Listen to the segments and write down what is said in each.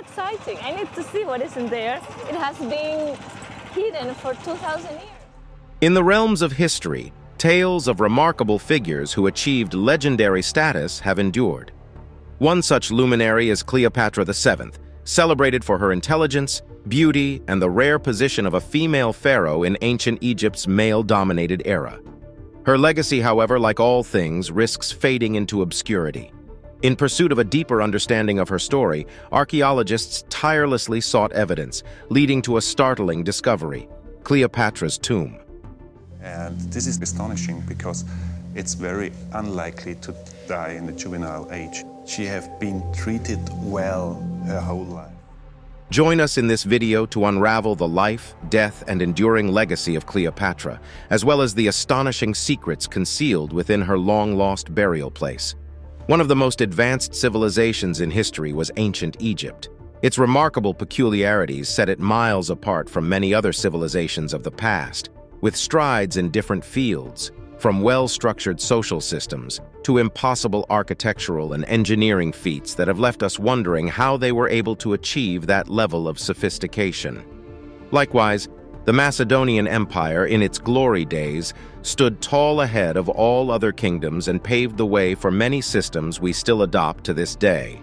exciting. I need to see what is in there. It has been hidden for 2,000 years. In the realms of history, tales of remarkable figures who achieved legendary status have endured. One such luminary is Cleopatra the Seventh, celebrated for her intelligence, beauty, and the rare position of a female pharaoh in ancient Egypt's male-dominated era. Her legacy, however, like all things, risks fading into obscurity. In pursuit of a deeper understanding of her story, archaeologists tirelessly sought evidence, leading to a startling discovery: Cleopatra's tomb. And this is astonishing because it's very unlikely to die in the juvenile age. She has been treated well her whole life. Join us in this video to unravel the life, death, and enduring legacy of Cleopatra, as well as the astonishing secrets concealed within her long-lost burial place. One of the most advanced civilizations in history was ancient Egypt. Its remarkable peculiarities set it miles apart from many other civilizations of the past, with strides in different fields, from well-structured social systems to impossible architectural and engineering feats that have left us wondering how they were able to achieve that level of sophistication. Likewise, the Macedonian Empire, in its glory days, stood tall ahead of all other kingdoms and paved the way for many systems we still adopt to this day.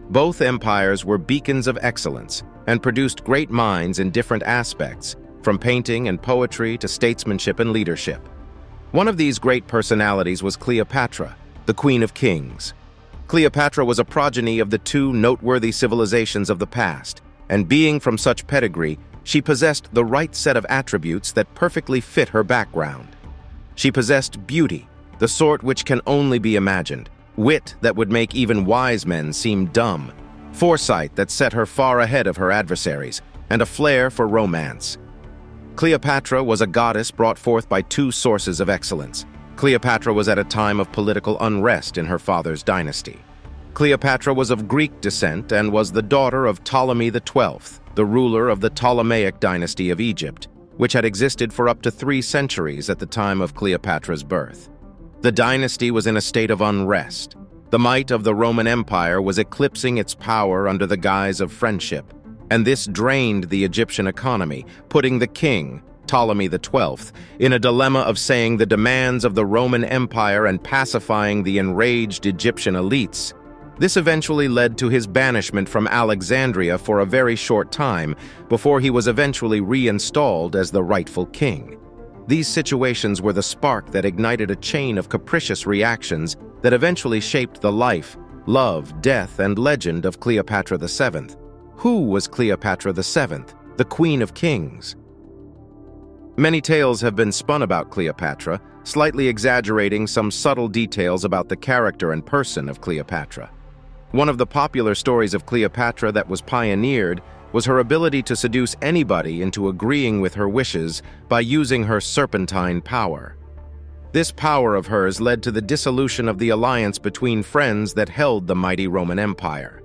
Both empires were beacons of excellence and produced great minds in different aspects, from painting and poetry to statesmanship and leadership. One of these great personalities was Cleopatra, the Queen of Kings. Cleopatra was a progeny of the two noteworthy civilizations of the past, and being from such pedigree, she possessed the right set of attributes that perfectly fit her background. She possessed beauty, the sort which can only be imagined, wit that would make even wise men seem dumb, foresight that set her far ahead of her adversaries, and a flair for romance. Cleopatra was a goddess brought forth by two sources of excellence. Cleopatra was at a time of political unrest in her father's dynasty. Cleopatra was of Greek descent and was the daughter of Ptolemy the 12th, the ruler of the Ptolemaic dynasty of Egypt, which had existed for up to 3 centuries at the time of Cleopatra's birth. The dynasty was in a state of unrest. The might of the Roman Empire was eclipsing its power under the guise of friendship, and this drained the Egyptian economy, putting the king, Ptolemy the 12th, in a dilemma of saying the demands of the Roman Empire and pacifying the enraged Egyptian elites. This eventually led to his banishment from Alexandria for a very short time, before he was eventually reinstalled as the rightful king. These situations were the spark that ignited a chain of capricious reactions that eventually shaped the life, love, death, and legend of Cleopatra the Seventh. Who was Cleopatra the Seventh, the Queen of Kings? Many tales have been spun about Cleopatra, slightly exaggerating some subtle details about the character and person of Cleopatra. One of the popular stories of Cleopatra that was pioneered was her ability to seduce anybody into agreeing with her wishes by using her serpentine power. This power of hers led to the dissolution of the alliance between friends that held the mighty Roman Empire.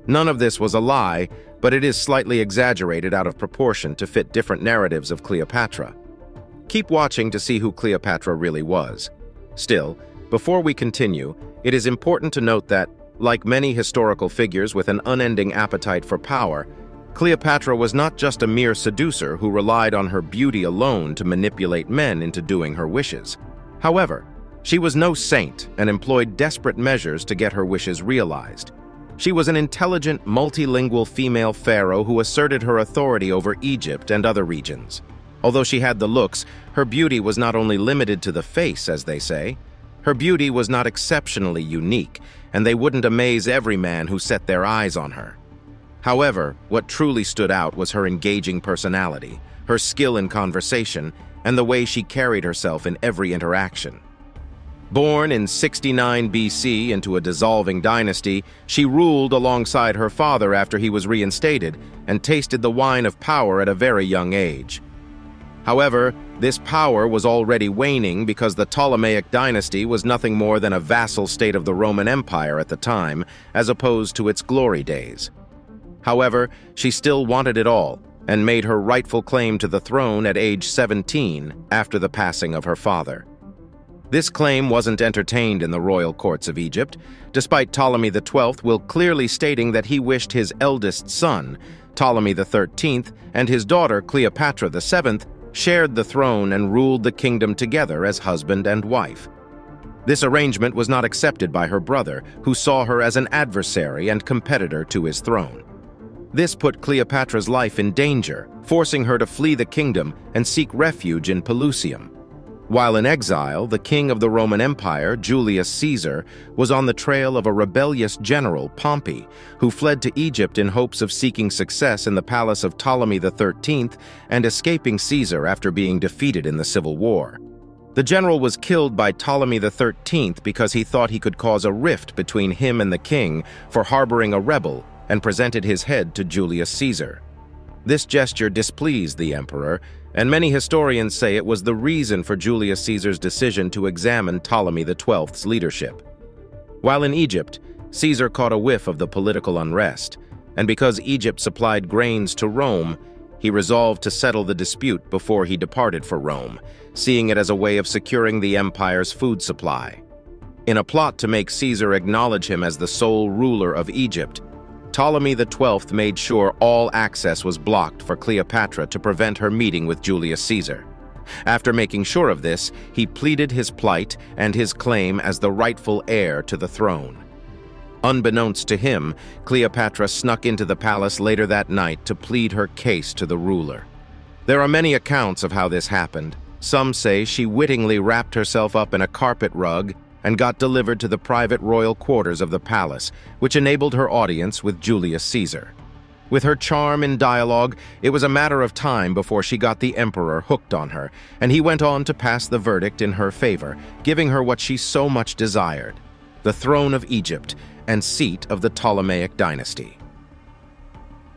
None of this was a lie, but it is slightly exaggerated out of proportion to fit different narratives of Cleopatra. Keep watching to see who Cleopatra really was. Still, before we continue, it is important to note that, like many historical figures with an unending appetite for power, Cleopatra was not just a mere seducer who relied on her beauty alone to manipulate men into doing her wishes. However, she was no saint and employed desperate measures to get her wishes realized. She was an intelligent, multilingual female pharaoh who asserted her authority over Egypt and other regions. Although she had the looks, her beauty was not only limited to the face, as they say. Her beauty was not exceptionally unique, and they wouldn't amaze every man who set their eyes on her. However, what truly stood out was her engaging personality, her skill in conversation, and the way she carried herself in every interaction. Born in 69 BC into a dissolving dynasty, she ruled alongside her father after he was reinstated and tasted the wine of power at a very young age. However, this power was already waning because the Ptolemaic dynasty was nothing more than a vassal state of the Roman Empire at the time, as opposed to its glory days. However, she still wanted it all and made her rightful claim to the throne at age 17 after the passing of her father. This claim wasn't entertained in the royal courts of Egypt, despite Ptolemy XII will clearly stating that he wished his eldest son, Ptolemy XIII, and his daughter Cleopatra the Seventh shared the throne and ruled the kingdom together as husband and wife. This arrangement was not accepted by her brother, who saw her as an adversary and competitor to his throne. This put Cleopatra's life in danger, forcing her to flee the kingdom and seek refuge in Pelusium. While in exile, the king of the Roman Empire, Julius Caesar, was on the trail of a rebellious general, Pompey, who fled to Egypt in hopes of seeking success in the palace of Ptolemy XIII and escaping Caesar after being defeated in the civil war. The general was killed by Ptolemy XIII because he thought he could cause a rift between him and the king for harboring a rebel, and presented his head to Julius Caesar. This gesture displeased the emperor, and many historians say it was the reason for Julius Caesar's decision to examine Ptolemy XII's leadership. While in Egypt, Caesar caught a whiff of the political unrest, and because Egypt supplied grains to Rome, he resolved to settle the dispute before he departed for Rome, seeing it as a way of securing the empire's food supply. In a plot to make Caesar acknowledge him as the sole ruler of Egypt, Ptolemy XII made sure all access was blocked for Cleopatra to prevent her meeting with Julius Caesar. After making sure of this, he pleaded his plight and his claim as the rightful heir to the throne. Unbeknownst to him, Cleopatra snuck into the palace later that night to plead her case to the ruler. There are many accounts of how this happened. Some say she wittingly wrapped herself up in a carpet rug and got delivered to the private royal quarters of the palace, which enabled her audience with Julius Caesar. With her charm and dialogue, it was a matter of time before she got the emperor hooked on her, and he went on to pass the verdict in her favor, giving her what she so much desired: the throne of Egypt and seat of the Ptolemaic dynasty.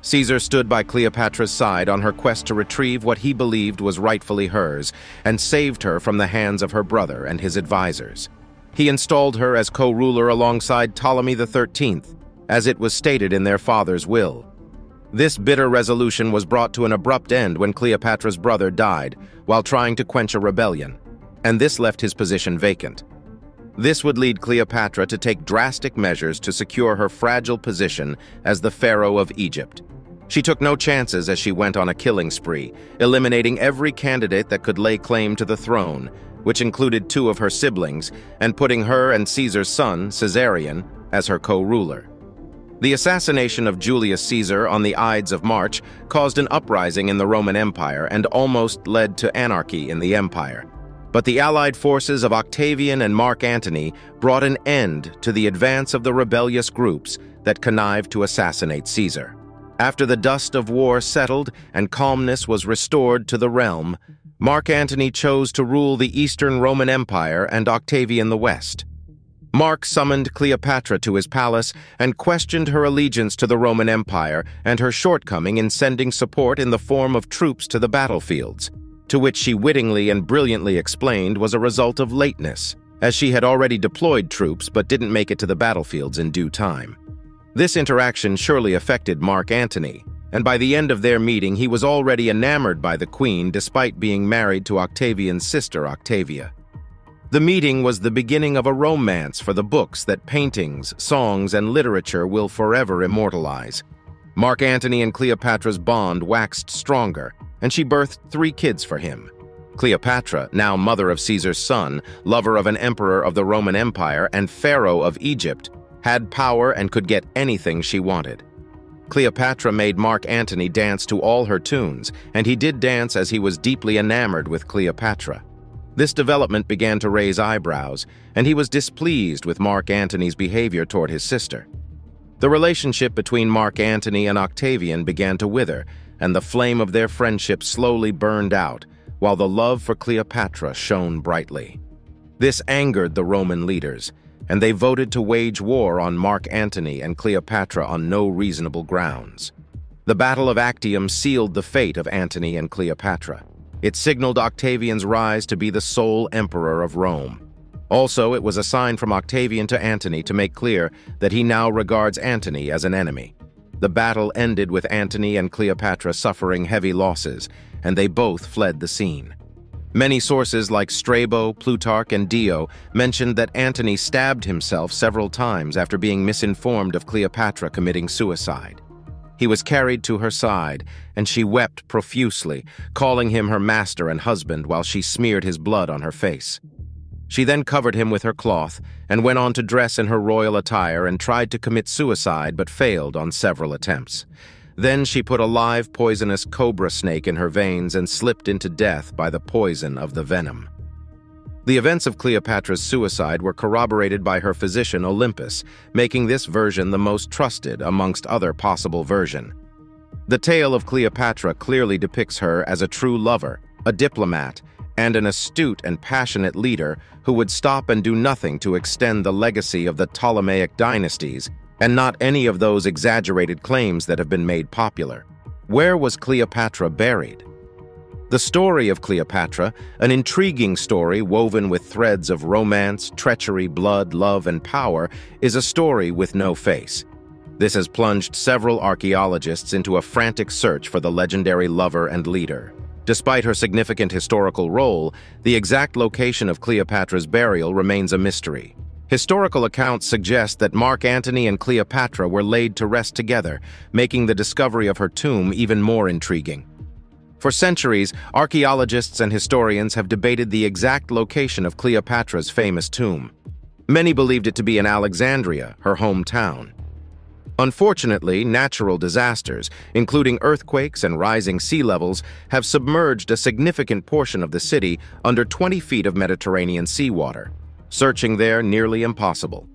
Caesar stood by Cleopatra's side on her quest to retrieve what he believed was rightfully hers, and saved her from the hands of her brother and his advisors. He installed her as co-ruler alongside Ptolemy XIII, as it was stated in their father's will. This bitter resolution was brought to an abrupt end when Cleopatra's brother died while trying to quench a rebellion, and this left his position vacant. This would lead Cleopatra to take drastic measures to secure her fragile position as the Pharaoh of Egypt. She took no chances as she went on a killing spree, eliminating every candidate that could lay claim to the throne, which included 2 of her siblings, and putting her and Caesar's son, Caesarion, as her co-ruler. The assassination of Julius Caesar on the Ides of March caused an uprising in the Roman Empire and almost led to anarchy in the empire. But the allied forces of Octavian and Mark Antony brought an end to the advance of the rebellious groups that connived to assassinate Caesar. After the dust of war settled and calmness was restored to the realm, Mark Antony chose to rule the Eastern Roman Empire and Octavian the West. Mark summoned Cleopatra to his palace and questioned her allegiance to the Roman Empire and her shortcoming in sending support in the form of troops to the battlefields, to which she wittingly and brilliantly explained was a result of lateness, as she had already deployed troops but didn't make it to the battlefields in due time. This interaction surely affected Mark Antony, and by the end of their meeting he was already enamored by the queen despite being married to Octavian's sister Octavia. The meeting was the beginning of a romance for the books that paintings, songs, and literature will forever immortalize. Mark Antony and Cleopatra's bond waxed stronger, and she birthed 3 kids for him. Cleopatra, now mother of Caesar's son, lover of an emperor of the Roman Empire, and Pharaoh of Egypt, had power and could get anything she wanted. Cleopatra made Mark Antony dance to all her tunes, and he did dance as he was deeply enamored with Cleopatra. This development began to raise eyebrows, and he was displeased with Mark Antony's behavior toward his sister. The relationship between Mark Antony and Octavian began to wither, and the flame of their friendship slowly burned out, while the love for Cleopatra shone brightly. This angered the Roman leaders, and they voted to wage war on Mark Antony and Cleopatra on no reasonable grounds. The Battle of Actium sealed the fate of Antony and Cleopatra. It signaled Octavian's rise to be the sole emperor of Rome. Also, it was a sign from Octavian to Antony to make clear that he now regards Antony as an enemy. The battle ended with Antony and Cleopatra suffering heavy losses, and they both fled the scene. Many sources like Strabo, Plutarch, and Dio mentioned that Antony stabbed himself several times after being misinformed of Cleopatra committing suicide. He was carried to her side, and she wept profusely, calling him her master and husband while she smeared his blood on her face. She then covered him with her cloth and went on to dress in her royal attire and tried to commit suicide but failed on several attempts. Then she put a live poisonous cobra snake in her veins and slipped into death by the poison of the venom. The events of Cleopatra's suicide were corroborated by her physician Olympus, making this version the most trusted amongst other possible versions. The tale of Cleopatra clearly depicts her as a true lover, a diplomat, and an astute and passionate leader who would stop and do nothing to extend the legacy of the Ptolemaic dynasties, and not any of those exaggerated claims that have been made popular. Where was Cleopatra buried? The story of Cleopatra, an intriguing story woven with threads of romance, treachery, blood, love, and power, is a story with no face. This has plunged several archaeologists into a frantic search for the legendary lover and leader. Despite her significant historical role, the exact location of Cleopatra's burial remains a mystery. Historical accounts suggest that Mark Antony and Cleopatra were laid to rest together, making the discovery of her tomb even more intriguing. For centuries, archaeologists and historians have debated the exact location of Cleopatra's famous tomb. Many believed it to be in Alexandria, her hometown. Unfortunately, natural disasters, including earthquakes and rising sea levels, have submerged a significant portion of the city under 20 feet of Mediterranean seawater. Searching there nearly impossible.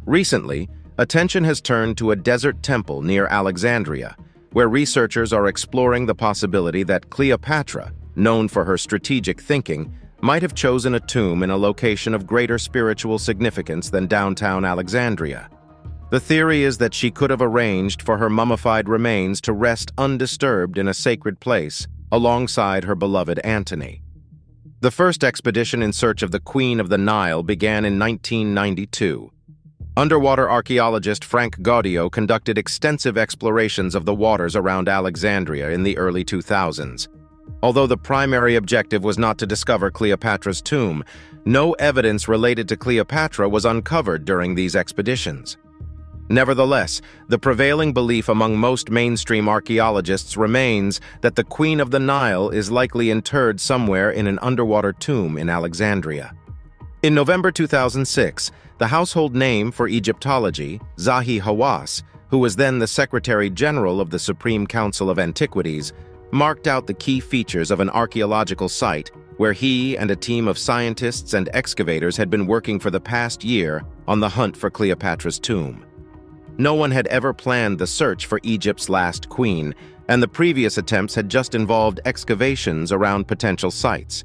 Recently, attention has turned to a desert temple near Alexandria, where researchers are exploring the possibility that Cleopatra, known for her strategic thinking, might have chosen a tomb in a location of greater spiritual significance than downtown Alexandria. The theory is that she could have arranged for her mummified remains to rest undisturbed in a sacred place, alongside her beloved Antony. The first expedition in search of the Queen of the Nile began in 1992. Underwater archaeologist Frank Gaudio conducted extensive explorations of the waters around Alexandria in the early 2000s. Although the primary objective was not to discover Cleopatra's tomb, no evidence related to Cleopatra was uncovered during these expeditions. Nevertheless, the prevailing belief among most mainstream archaeologists remains that the Queen of the Nile is likely interred somewhere in an underwater tomb in Alexandria. In November 2006, the household name for Egyptology, Zahi Hawass, who was then the Secretary General of the Supreme Council of Antiquities, marked out the key features of an archaeological site where he and a team of scientists and excavators had been working for the past year on the hunt for Cleopatra's tomb. No one had ever planned the search for Egypt's last queen, and the previous attempts had just involved excavations around potential sites.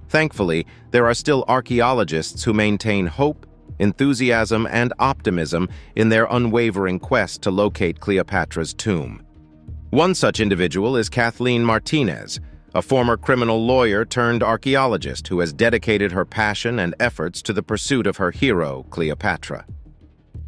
Thankfully, there are still archaeologists who maintain hope, enthusiasm, and optimism in their unwavering quest to locate Cleopatra's tomb. One such individual is Kathleen Martinez, a former criminal lawyer turned archaeologist who has dedicated her passion and efforts to the pursuit of her hero, Cleopatra.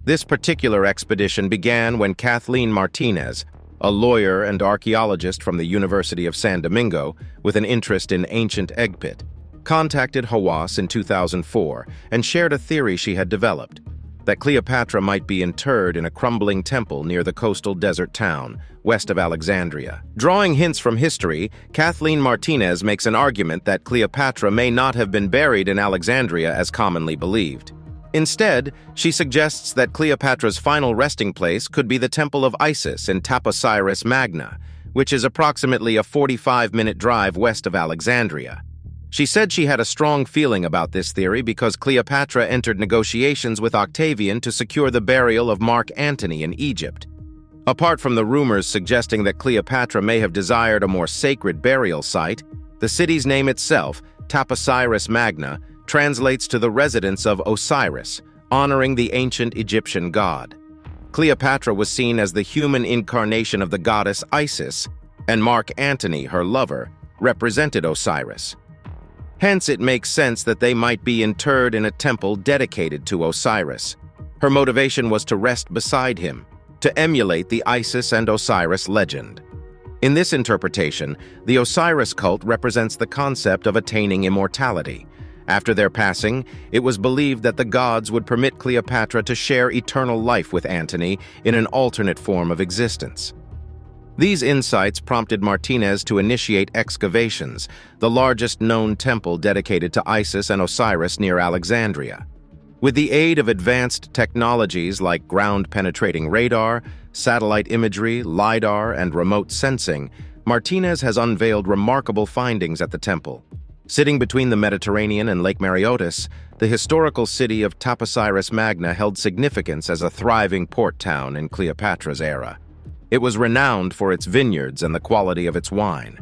This particular expedition began when Kathleen Martinez, a lawyer and archaeologist from the University of San Domingo with an interest in ancient egg pit, contacted Hawass in 2004 and shared a theory she had developed, that Cleopatra might be interred in a crumbling temple near the coastal desert town, west of Alexandria. Drawing hints from history, Kathleen Martinez makes an argument that Cleopatra may not have been buried in Alexandria as commonly believed. Instead, she suggests that Cleopatra's final resting place could be the Temple of Isis in Taposiris Magna, which is approximately a 45-minute drive west of Alexandria. She said she had a strong feeling about this theory because Cleopatra entered negotiations with Octavian to secure the burial of Mark Antony in Egypt. Apart from the rumors suggesting that Cleopatra may have desired a more sacred burial site, the city's name itself, Taposiris Magna, translates to the residence of Osiris, honoring the ancient Egyptian god. Cleopatra was seen as the human incarnation of the goddess Isis, and Mark Antony, her lover, represented Osiris. Hence, it makes sense that they might be interred in a temple dedicated to Osiris. Her motivation was to rest beside him, to emulate the Isis and Osiris legend. In this interpretation, the Osiris cult represents the concept of attaining immortality. After their passing, it was believed that the gods would permit Cleopatra to share eternal life with Antony in an alternate form of existence. These insights prompted Martinez to initiate excavations, the largest known temple dedicated to Isis and Osiris near Alexandria. With the aid of advanced technologies like ground-penetrating radar, satellite imagery, LiDAR, and remote sensing, Martinez has unveiled remarkable findings at the temple. Sitting between the Mediterranean and Lake Mareotis, the historical city of Taposiris Magna held significance as a thriving port town in Cleopatra's era. It was renowned for its vineyards and the quality of its wine.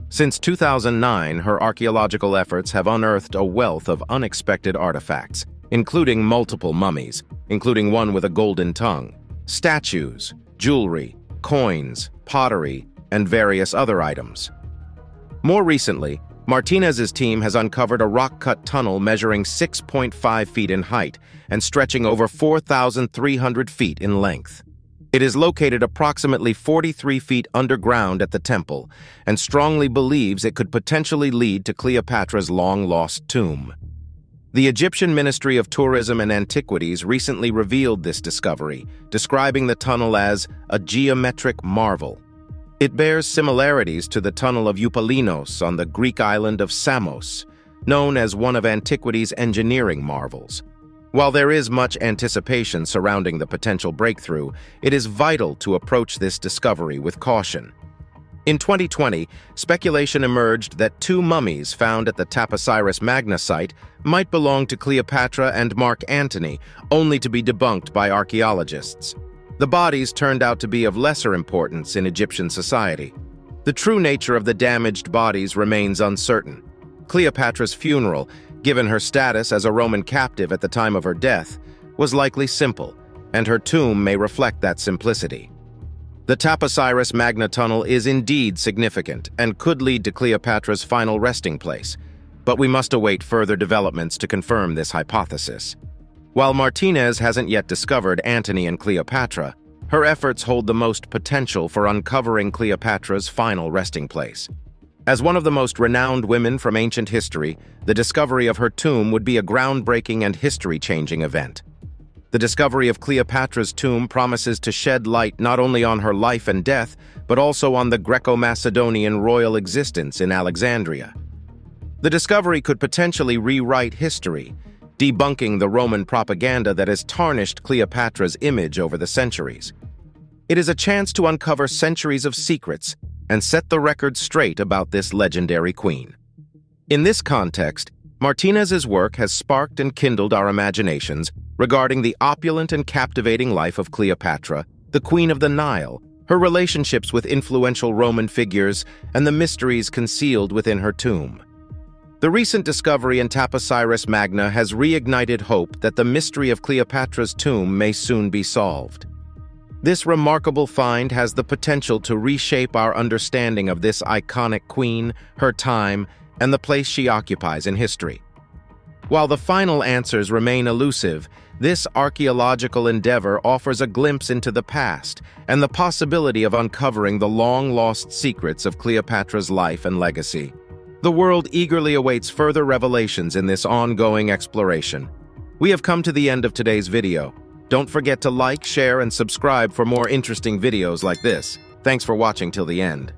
Since 2009, her archaeological efforts have unearthed a wealth of unexpected artifacts, including multiple mummies, including one with a golden tongue, statues, jewelry, coins, pottery, and various other items. More recently, Martinez's team has uncovered a rock-cut tunnel measuring 6.5 feet in height and stretching over 4,300 feet in length. It is located approximately 43 feet underground at the temple and strongly believes it could potentially lead to Cleopatra's long-lost tomb. The Egyptian Ministry of Tourism and Antiquities recently revealed this discovery, describing the tunnel as a geometric marvel. It bears similarities to the tunnel of Eupalinos on the Greek island of Samos, known as one of antiquity's engineering marvels. While there is much anticipation surrounding the potential breakthrough, it is vital to approach this discovery with caution. In 2020, speculation emerged that two mummies found at the Taposiris Magna site might belong to Cleopatra and Mark Antony, only to be debunked by archaeologists. The bodies turned out to be of lesser importance in Egyptian society. The true nature of the damaged bodies remains uncertain. Cleopatra's funeral, given her status as a Roman captive at the time of her death, was likely simple, and her tomb may reflect that simplicity. The Taposiris Magna tunnel is indeed significant and could lead to Cleopatra's final resting place, but we must await further developments to confirm this hypothesis. While Martinez hasn't yet discovered Antony and Cleopatra, her efforts hold the most potential for uncovering Cleopatra's final resting place. As one of the most renowned women from ancient history, the discovery of her tomb would be a groundbreaking and history-changing event. The discovery of Cleopatra's tomb promises to shed light not only on her life and death, but also on the Greco-Macedonian royal existence in Alexandria. The discovery could potentially rewrite history, debunking the Roman propaganda that has tarnished Cleopatra's image over the centuries. It is a chance to uncover centuries of secrets and set the record straight about this legendary queen. In this context, Martinez's work has sparked and kindled our imaginations regarding the opulent and captivating life of Cleopatra, the Queen of the Nile, her relationships with influential Roman figures, and the mysteries concealed within her tomb. The recent discovery in Taposiris Magna has reignited hope that the mystery of Cleopatra's tomb may soon be solved. This remarkable find has the potential to reshape our understanding of this iconic queen, her time, and the place she occupies in history. While the final answers remain elusive, this archaeological endeavor offers a glimpse into the past and the possibility of uncovering the long-lost secrets of Cleopatra's life and legacy. The world eagerly awaits further revelations in this ongoing exploration. We have come to the end of today's video. Don't forget to like, share, and subscribe for more interesting videos like this. Thanks for watching till the end.